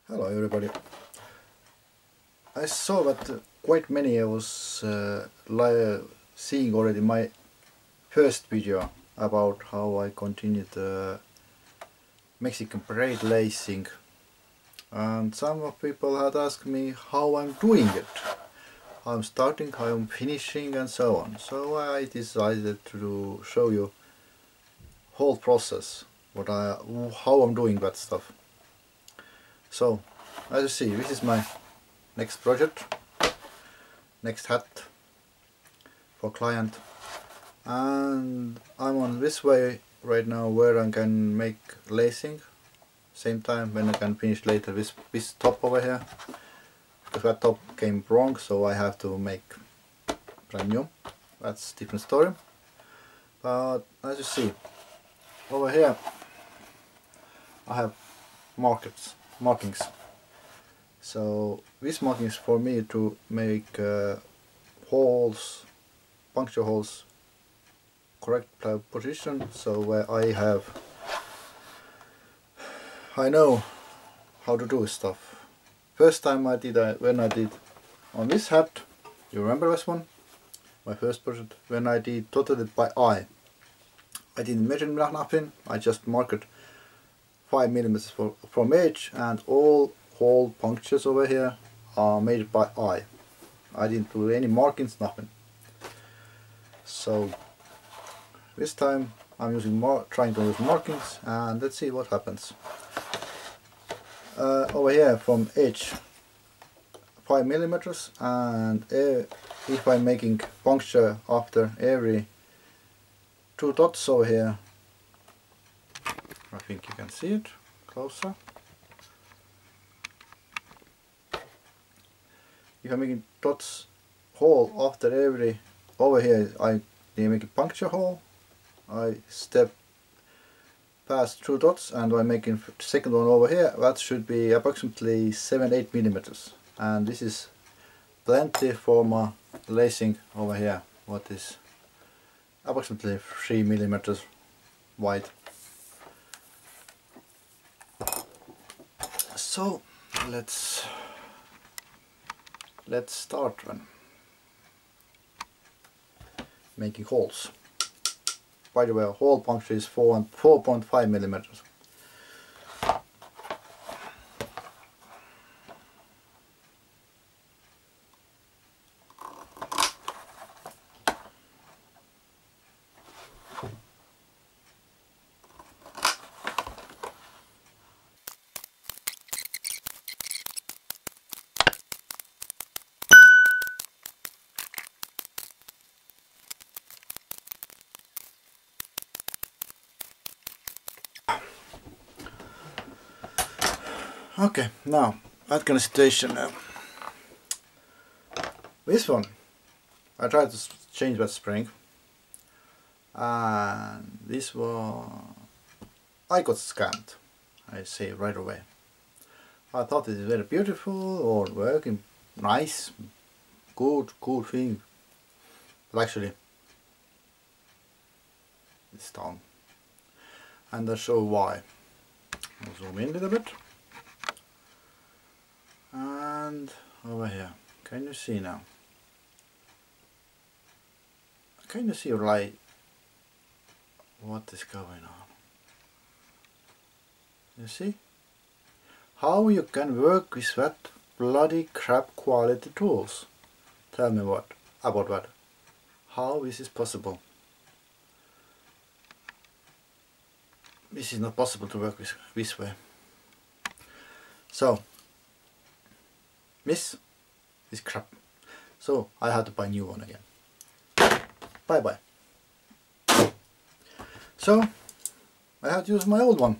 Hello everybody. I saw that quite many was seeing already my first video about how I continued Mexican braid lacing, and some of people had asked me how I'm doing it, how I'm starting, how I'm finishing and so on. So I decided to show you whole process, how I'm doing that stuff. So as you see, this is my next project, next hat for client, and I'm on this way right now where I can make lacing same time when I can finish later this top over here, because that top came wrong, so I have to make brand new. That's a different story. But as you see over here I have markings. So this marking is for me to make holes, puncture holes, correct position, so where I know how to do stuff. First time I did when I did on this hat, you remember this one? My first project, when I did totally by eye. I didn't measure nothing, I just marked 5 millimeters from edge, and all hole punctures over here are made by eye. I didn't do any markings, nothing. So this time I'm trying to use markings, and let's see what happens. Over here from edge 5 millimeters, and if I'm making puncture after every 2 dots over here, I think you can see it closer. If I'm making dots hole after every, over here I make a puncture hole, I step past 2 dots, and I'm making the second one over here. That should be approximately 7-8 millimeters, and this is plenty for my lacing over here, what is approximately 3 millimeters wide. So let's start then making holes. By the way, hole puncture is 4.5 millimeters. Okay, now that kind of situation now. This one, I tried to change that spring, and this one I got scammed, I say right away. I thought it is very beautiful or working nice, good, cool thing, but actually it's down, and I'll show why. I'll zoom in a little bit. And over here, can you see now? Can you see right what is going on? You see? How you can work with that bloody crap quality tools? Tell me about that. How this is possible? This is not possible to work with this way. So this is crap. So I had to buy a new one again. Bye bye. So I had to use my old one.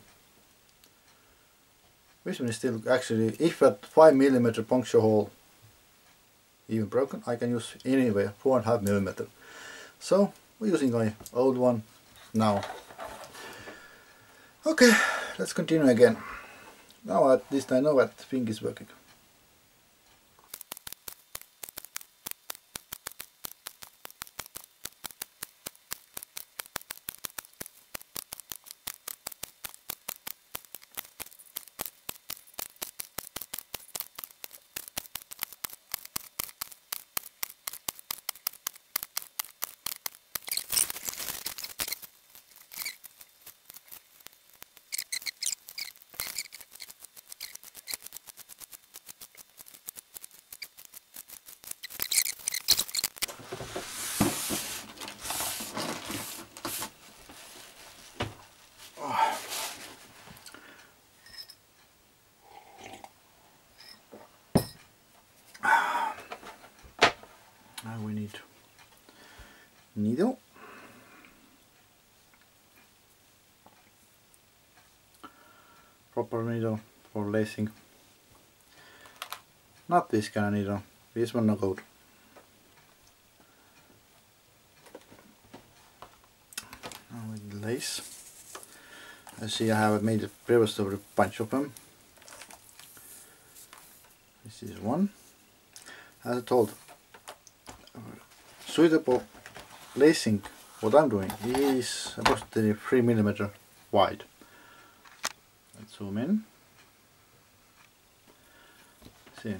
This one is still actually, if that 5 millimeter puncture hole even broken, I can use anyway 4.5 millimeter. So we're using my old one now. Okay, let's continue again. Now at least I know that thing is working. needle. Proper needle for lacing. Not this kind of needle, this one no good. Now with the lace. As see, I have made a previous of a bunch of them. This is one. As I told, suitable lacing, what I'm doing is approximately 3 mm wide. Let's zoom in. See,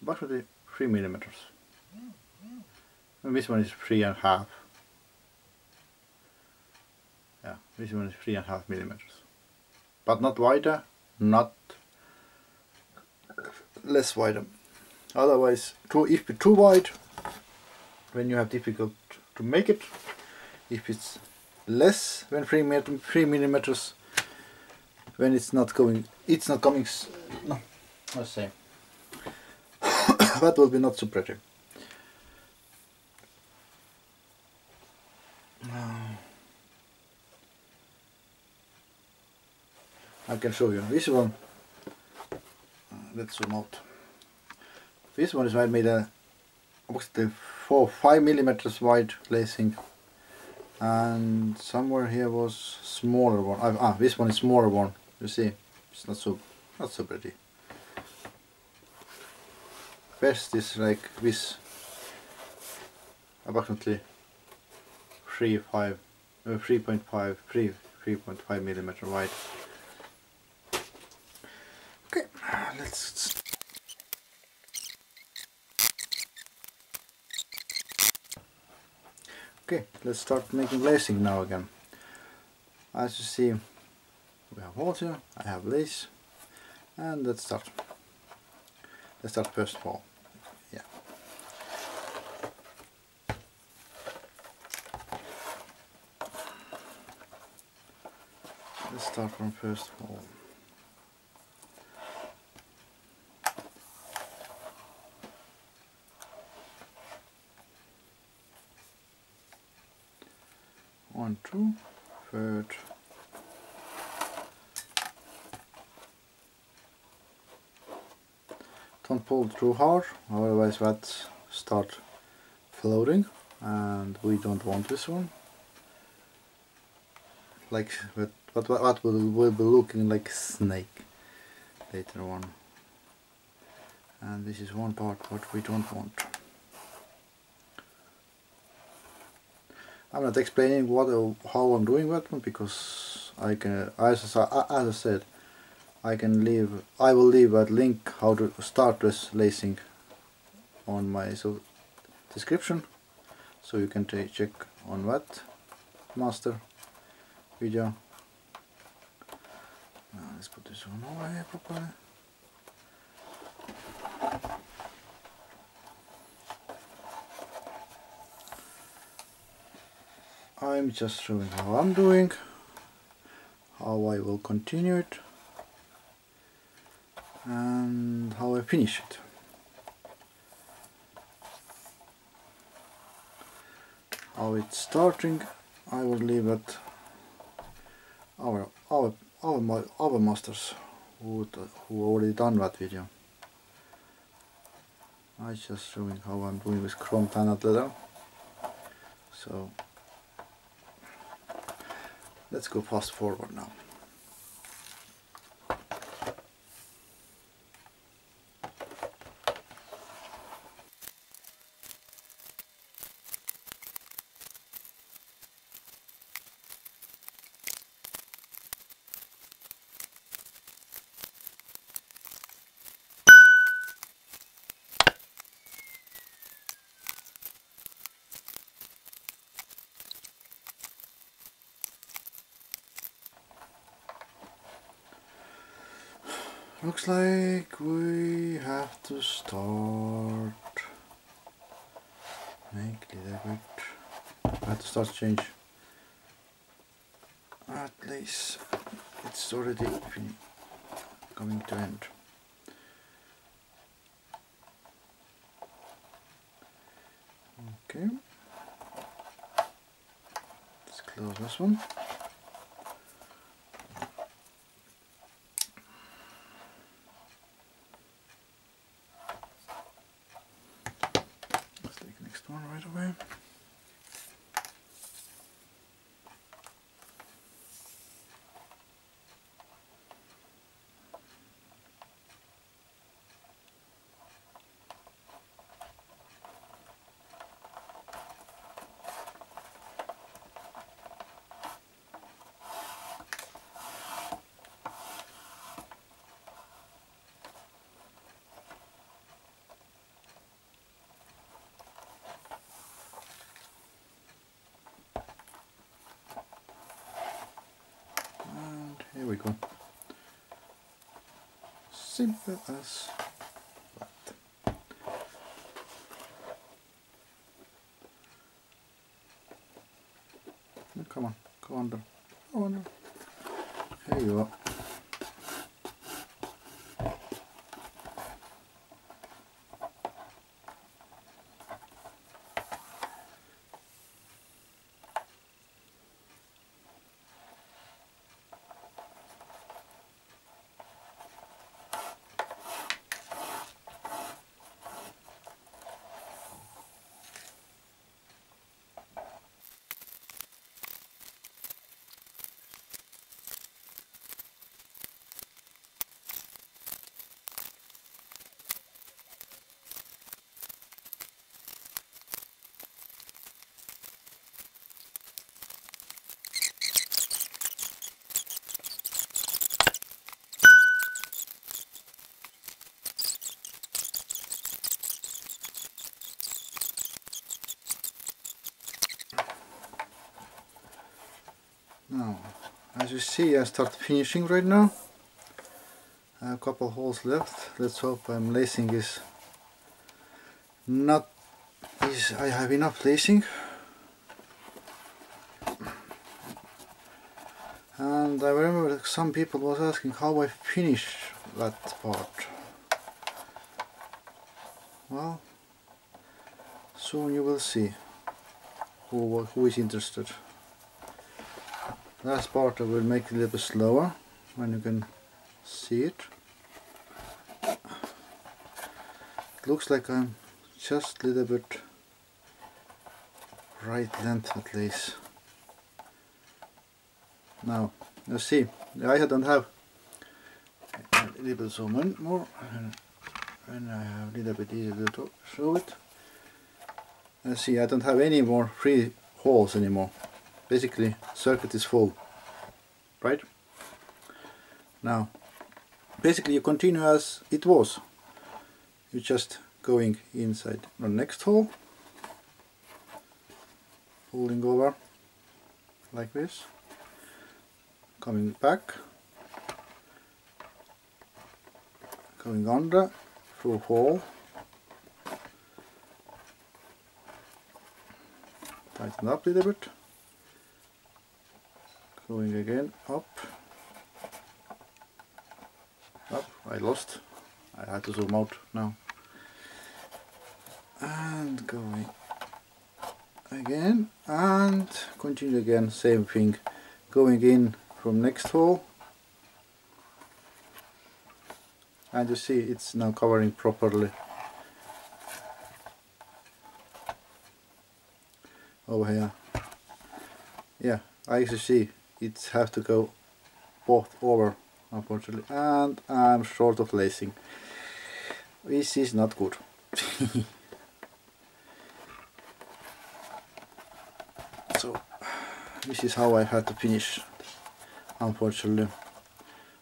approximately 3 mm. And this one is 3.5. Yeah, this one is 3.5 mm. But not wider, not less wider. Otherwise, if it's too wide, when you have difficult to make it. If it's less than 3 millimeters, when it's not coming, no, let's say, that will be not so pretty. I can show you this one. Let's zoom out. This one is made a approximately 5 millimeters wide lacing, and somewhere here was smaller one. This one is smaller one. You see, it's not so pretty. Best is like this, approximately 3.5 millimeter wide. Okay, let's. Okay, let's start making lacing now again. As you see, we have water, I have lace, and let's start. Let's start first of all. Yeah. Let's start from first of all. One, two, third. Don't pull too hard, otherwise that start floating, and we don't want this one. Like what will be looking like a snake later on. And this is one part what we don't want. I'm not explaining how I'm doing that one, because I can, as I said, I will leave that link how to start this lacing on my description, so you can check on that master video. Now let's put this one over here properly. I'm just showing how I'm doing, how I will continue it, and how I finish it. How it's starting, I will leave it our masters who already done that video. I'm just showing how I'm doing with chrome planet leather. So let's go fast forward now. Looks like we have to start make a little bit. I have to start change. At least it's already coming to end. Okay, let's close this one. Let's take the next one right away. Here we go. Simple as that. Come on, go under. Go under. Here you are. Now, as you see, I start finishing right now. I have a couple holes left. Let's hope I'm lacing is not. I have enough lacing. And I remember that some people was asking how I finish that part. Well, soon you will see who is interested. Last part I will make it a little bit slower when you can see it. It looks like I'm just a little bit right length at least. Now, you see, I don't have a little bit zoom in more, and I have a little bit easier to show it. You see, I don't have any more free holes anymore. Basically, circuit is full, right? Now, basically you continue as it was. You're just going inside the next hole, pulling over like this, coming back, going under, through hole, tighten up a little bit, going again up, I lost, I had to zoom out now, and going again, and continue again, same thing, going in from next hole, and you see it's now covering properly over here. Yeah, I actually see it has to go both over, unfortunately, and I'm short of lacing. This is not good. So this is how I had to finish, unfortunately.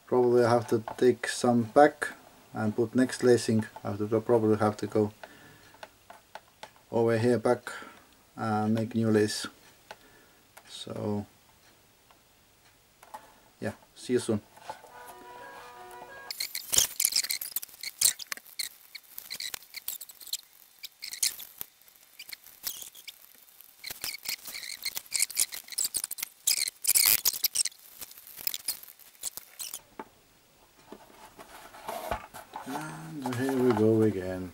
Probably I have to take some back and put next lacing. Probably have to go over here back and make new lace. So yeah, see you soon. And here we go again.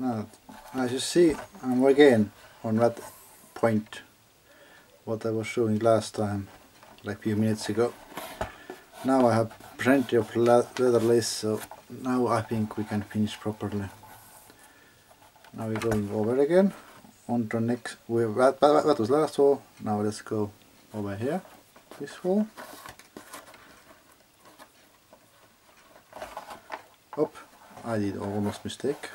Now, as you see, I'm again on that point what I was showing last time, like a few minutes ago. Now I have plenty of leather lace, so now I think we can finish properly. Now we're going over again on to next. That was last hole. Now let's go over here, this hole. Up, I did almost mistake.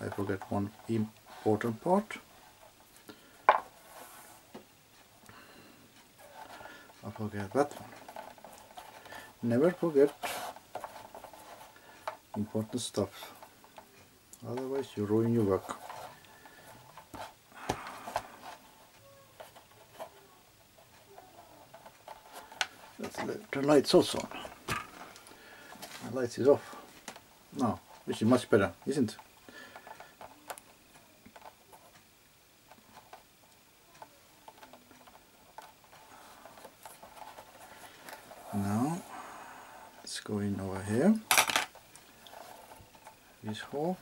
I forgot one important part. I forget that one. Never forget important stuff, otherwise you ruin your work. Let's let the lights also on. The lights is off. Now, which is much better, isn't it? Now, let's go in over here, this hole.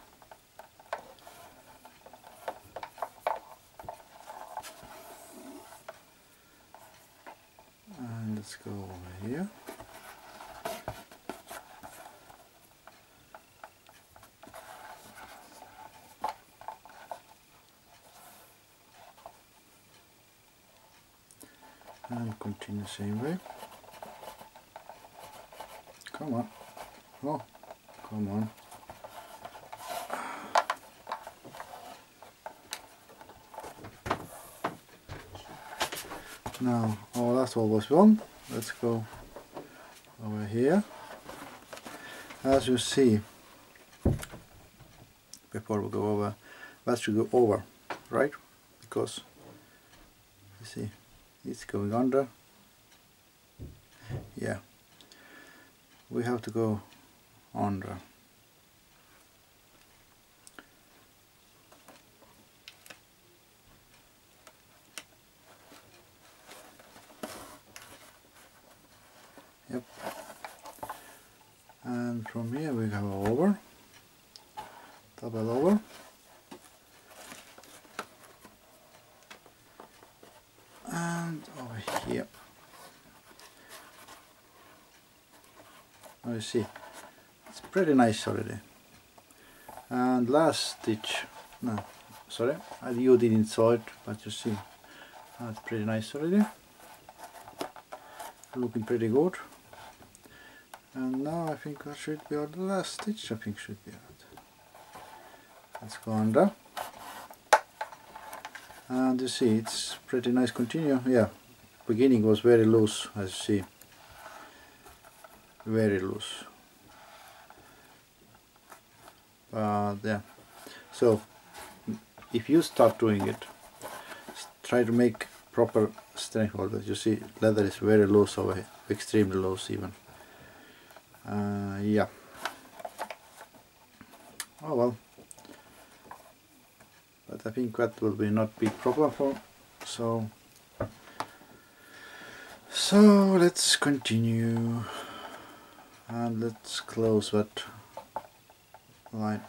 And let's go over here. And continue the same way. Come on. Oh, come on. Now, oh, that's all was wrong. Let's go over here. As you see, before we go over, that should go over, right? Because, you see, it's going under. Yeah. We have to go under. Yep. And from here we go over, double over. And over here. Now you see, it's pretty nice already. And last stitch, no, sorry, you didn't saw it, but you see, that's pretty nice already. Looking pretty good. And now I think that should be the last stitch. I think should be it. Let's go under. And you see, it's pretty nice. Continue. Yeah, beginning was very loose, as you see. Very loose. But yeah. So if you start doing it, try to make proper strength holders. You see, leather is very loose over here, extremely loose even. Yeah. Oh well. But I think that will be not big problem for. So let's continue, and let's close that line.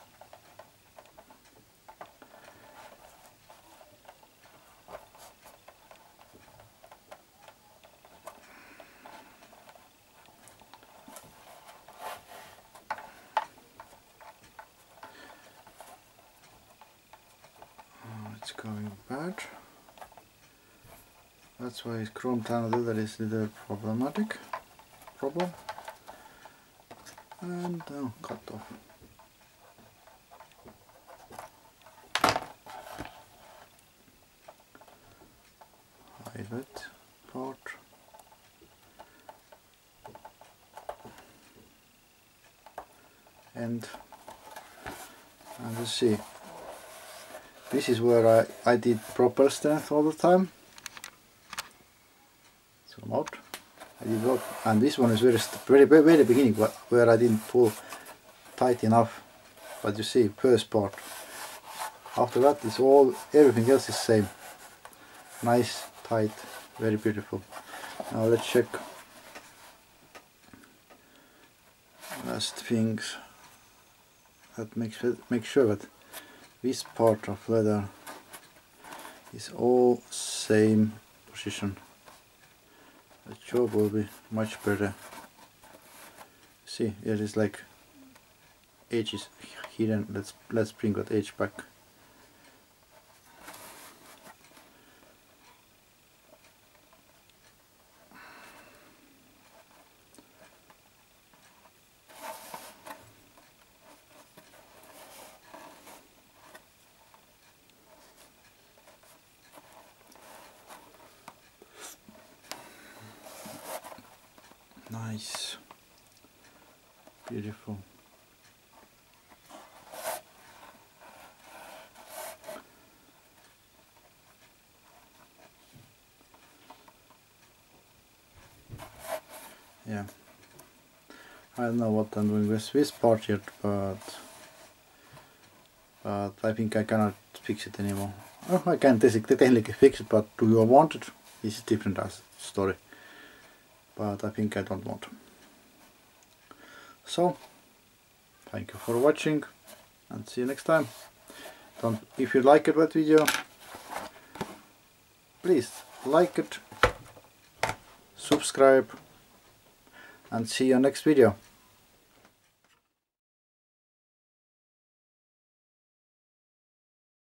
It's going bad. That's why chrome tan leather is a little problematic. And now cut off. Hide that part. And you see, this is where I did proper strength all the time. Zoom out. I did work, and this one is very beginning where I didn't pull tight enough. But you see, first part. After that, is everything else is same. Nice, tight, very beautiful. Now let's check last things. That make sure that this part of leather is all same position. The job will be much better. See, it is like edge is hidden. Let's bring that edge back. Nice, beautiful. Yeah, I don't know what I'm doing with this part yet, but I think I cannot fix it anymore. Oh, I can technically fix it, but do you want it? This is different story. But I think I don't want. So, thank you for watching and see you next time. If you liked that video, please like it, subscribe, and see you next video.